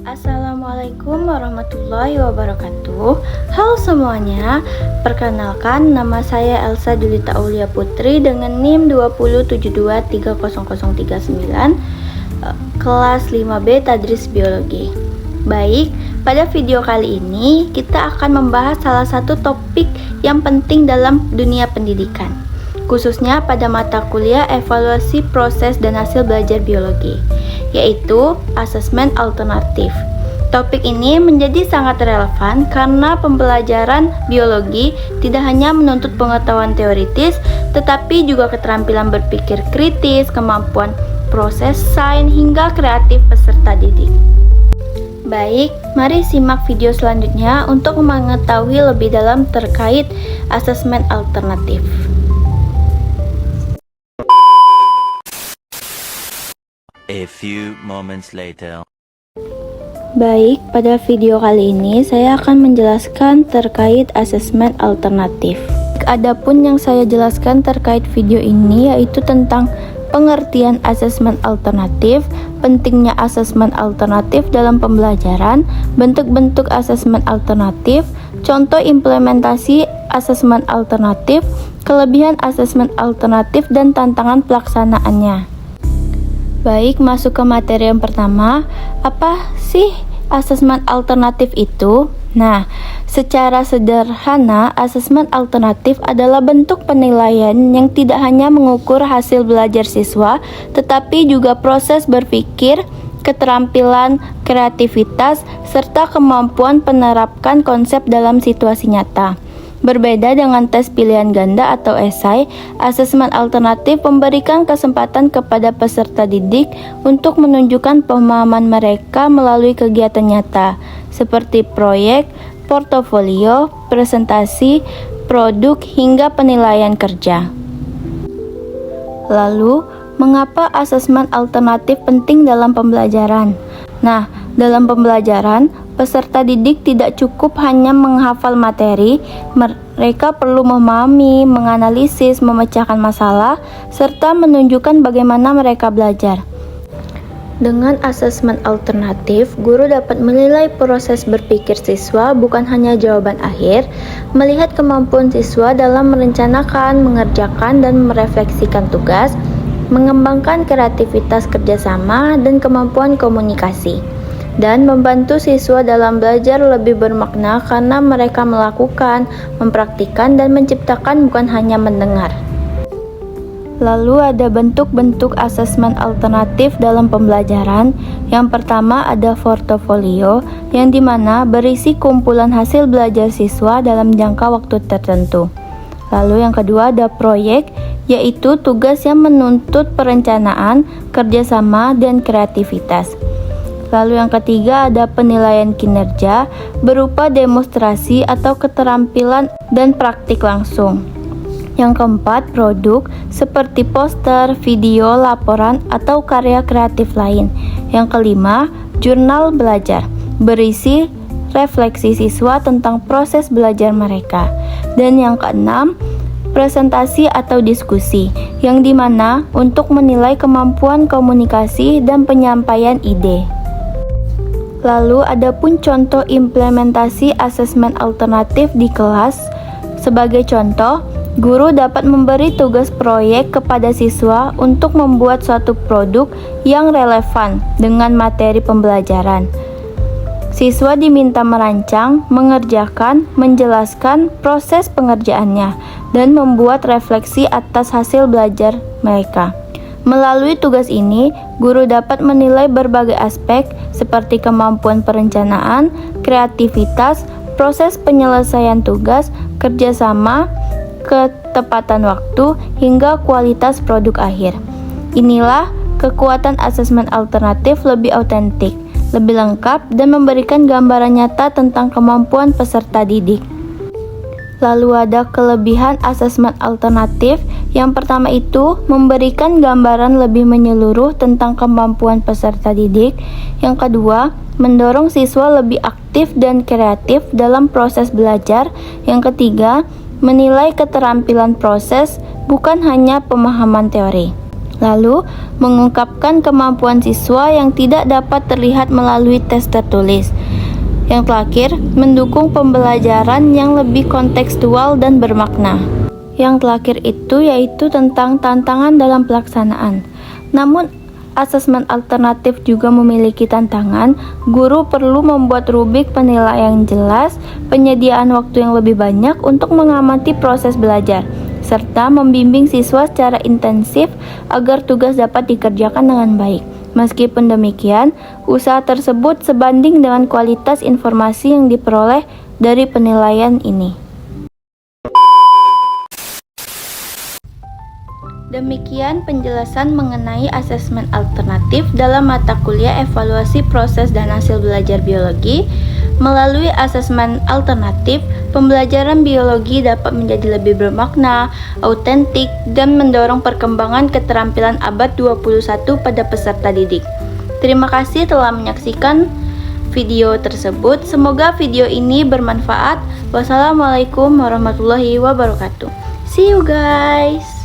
Assalamualaikum warahmatullahi wabarakatuh. Halo semuanya, perkenalkan nama saya Elsa Julita Aulia Putri dengan NIM 207230039, kelas 5B Tadris Biologi. Baik, pada video kali ini kita akan membahas salah satu topik yang penting dalam dunia pendidikan, khususnya pada mata kuliah evaluasi proses dan hasil belajar biologi, yaitu asesmen alternatif. Topik ini menjadi sangat relevan karena pembelajaran biologi tidak hanya menuntut pengetahuan teoritis, tetapi juga keterampilan berpikir kritis, kemampuan proses sains, hingga kreatif peserta didik. Baik, mari simak video selanjutnya untuk mengetahui lebih dalam terkait asesmen alternatif. A few moments later. Baik, pada video kali ini saya akan menjelaskan terkait asesmen alternatif. Adapun yang saya jelaskan terkait video ini yaitu tentang pengertian asesmen alternatif, pentingnya asesmen alternatif dalam pembelajaran, bentuk-bentuk asesmen alternatif, contoh implementasi asesmen alternatif, kelebihan asesmen alternatif, dan tantangan pelaksanaannya. Baik, masuk ke materi yang pertama. Apa sih asesmen alternatif itu? Nah, secara sederhana, asesmen alternatif adalah bentuk penilaian yang tidak hanya mengukur hasil belajar siswa, tetapi juga proses berpikir, keterampilan, kreativitas, serta kemampuan menerapkan konsep dalam situasi nyata. Berbeda dengan tes pilihan ganda atau esai, asesmen alternatif memberikan kesempatan kepada peserta didik untuk menunjukkan pemahaman mereka melalui kegiatan nyata, seperti proyek, portofolio, presentasi, produk, hingga penilaian kerja. Lalu, mengapa asesmen alternatif penting dalam pembelajaran? Nah, dalam pembelajaran, peserta didik tidak cukup hanya menghafal materi, mereka perlu memahami, menganalisis, memecahkan masalah, serta menunjukkan bagaimana mereka belajar. Dengan asesmen alternatif, guru dapat menilai proses berpikir siswa bukan hanya jawaban akhir, melihat kemampuan siswa dalam merencanakan, mengerjakan, dan merefleksikan tugas, mengembangkan kreativitas kerjasama, dan kemampuan komunikasi, dan membantu siswa dalam belajar lebih bermakna karena mereka melakukan, mempraktikkan, dan menciptakan bukan hanya mendengar. Lalu ada bentuk-bentuk asesmen alternatif dalam pembelajaran. Yang pertama ada portofolio, yang dimana berisi kumpulan hasil belajar siswa dalam jangka waktu tertentu. Lalu yang kedua ada proyek, yaitu tugas yang menuntut perencanaan, kerjasama, dan kreativitas. Lalu yang ketiga ada penilaian kinerja berupa demonstrasi atau keterampilan dan praktik langsung. Yang keempat produk seperti poster, video, laporan, atau karya kreatif lain. Yang kelima jurnal belajar berisi refleksi siswa tentang proses belajar mereka. Dan yang keenam presentasi atau diskusi, yang dimana untuk menilai kemampuan komunikasi dan penyampaian ide. Lalu ada pun contoh implementasi asesmen alternatif di kelas. Sebagai contoh, guru dapat memberi tugas proyek kepada siswa untuk membuat suatu produk yang relevan dengan materi pembelajaran. Siswa diminta merancang, mengerjakan, menjelaskan proses pengerjaannya, dan membuat refleksi atas hasil belajar mereka. Melalui tugas ini, guru dapat menilai berbagai aspek seperti kemampuan perencanaan, kreativitas, proses penyelesaian tugas, kerjasama, ketepatan waktu, hingga kualitas produk akhir. Inilah Kekuatan asesmen alternatif lebih autentik, lebih lengkap, dan memberikan gambaran nyata tentang kemampuan peserta didik. Lalu ada kelebihan asesmen alternatif. Yang pertama itu memberikan gambaran lebih menyeluruh tentang kemampuan peserta didik. Yang kedua, mendorong siswa lebih aktif dan kreatif dalam proses belajar. Yang ketiga, menilai keterampilan proses, bukan hanya pemahaman teori. Lalu, mengungkapkan kemampuan siswa yang tidak dapat terlihat melalui tes tertulis. Yang terakhir, mendukung pembelajaran yang lebih kontekstual dan bermakna. Yang terakhir itu yaitu tentang tantangan dalam pelaksanaan. Namun, asesmen alternatif juga memiliki tantangan. Guru perlu membuat rubrik penilaian yang jelas, penyediaan waktu yang lebih banyak untuk mengamati proses belajar, serta membimbing siswa secara intensif agar tugas dapat dikerjakan dengan baik. Meskipun demikian, usaha tersebut sebanding dengan kualitas informasi yang diperoleh dari penilaian ini. Demikian penjelasan mengenai asesmen alternatif dalam mata kuliah evaluasi proses dan hasil belajar biologi. Melalui asesmen alternatif, pembelajaran biologi dapat menjadi lebih bermakna, autentik, dan mendorong perkembangan keterampilan abad 21 pada peserta didik. Terima kasih telah menyaksikan video tersebut. Semoga video ini bermanfaat. Wassalamualaikum warahmatullahi wabarakatuh. See you guys.